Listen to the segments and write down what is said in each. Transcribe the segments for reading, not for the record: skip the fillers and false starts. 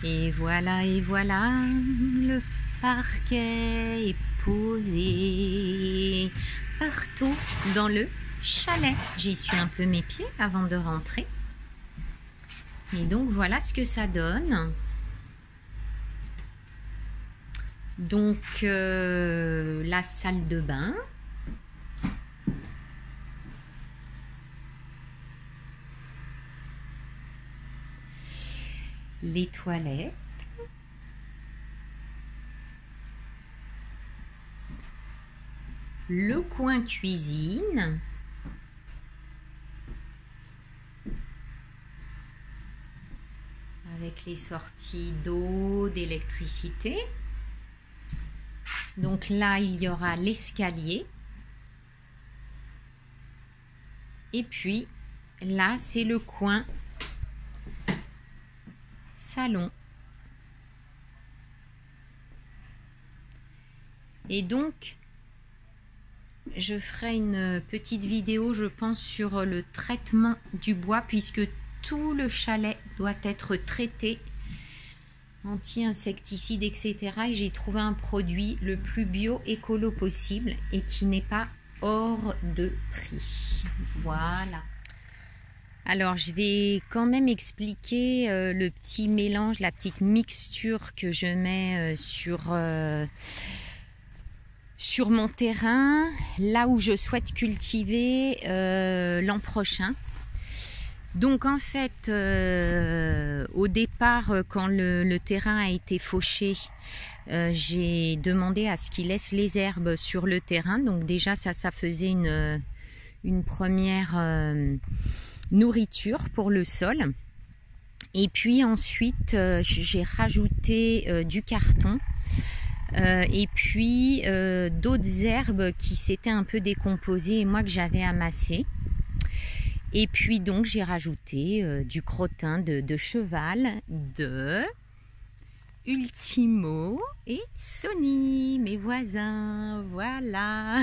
Et voilà, le parquet est posé partout dans le chalet. J'essuie un peu mes pieds avant de rentrer. Et donc voilà ce que ça donne. Donc la salle de bain. Les toilettes. Le coin cuisine. Avec les sorties d'eau, d'électricité. Donc là, il y aura l'escalier. Et puis, là, c'est le coin salon. Et donc, je ferai une petite vidéo, je pense, sur le traitement du bois, puisque tout le chalet doit être traité, anti-insecticides, etc. Et j'ai trouvé un produit le plus bio-écolo possible et qui n'est pas hors de prix. Voilà. Alors, je vais quand même expliquer le petit mélange, la petite mixture que je mets sur mon terrain, là où je souhaite cultiver l'an prochain. Donc en fait, au départ, quand le terrain a été fauché, j'ai demandé à ce qu'il laisse les herbes sur le terrain. Donc déjà, ça faisait une première nourriture pour le sol. Et puis ensuite, j'ai rajouté du carton. Et puis d'autres herbes qui s'étaient un peu décomposées et moi que j'avais amassé. Et puis donc j'ai rajouté du crottin de cheval de Ultimo et Sony, mes voisins, voilà.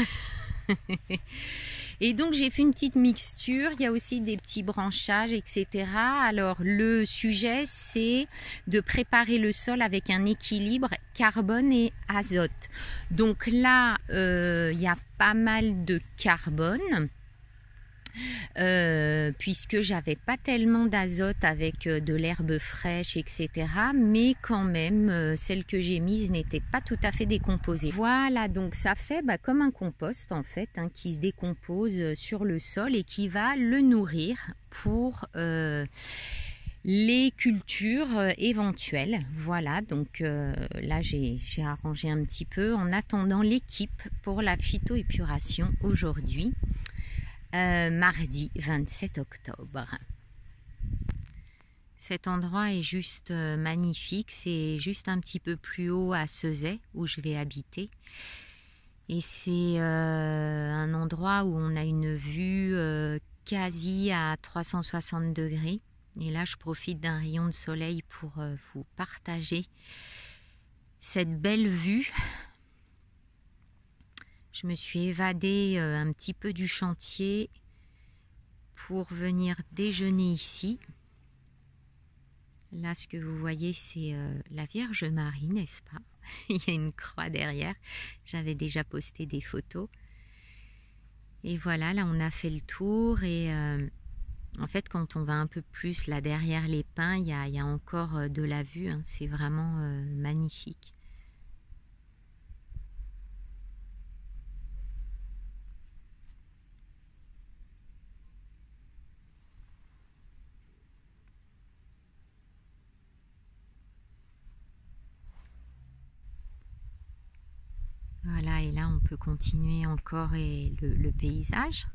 Et donc j'ai fait une petite mixture, il y a aussi des petits branchages, etc. Alors le sujet, c'est de préparer le sol avec un équilibre carbone et azote. Donc là, il y a pas mal de carbone. Puisque j'avais pas tellement d'azote avec de l'herbe fraîche, etc. Mais quand même, celle que j'ai mise n'était pas tout à fait décomposée. Voilà, donc ça fait comme un compost en fait, hein, qui se décompose sur le sol et qui va le nourrir pour les cultures éventuelles. Voilà, donc là j'ai arrangé un petit peu en attendant l'équipe pour la phytoépuration aujourd'hui. Mardi 27 octobre. Cet endroit est juste magnifique, c'est juste un petit peu plus haut à Ceuzay où je vais habiter et c'est un endroit où on a une vue quasi à 360 degrés et là je profite d'un rayon de soleil pour vous partager cette belle vue. Je me suis évadée un petit peu du chantier pour venir déjeuner ici. Là, ce que vous voyez, c'est la Vierge Marie, n'est-ce pas? Il y a une croix derrière. J'avais déjà posté des photos. Et voilà, là, on a fait le tour. Et en fait, quand on va un peu plus là derrière les pins, il y a encore de la vue. Hein. C'est vraiment magnifique. Voilà, et là on peut continuer encore le paysage.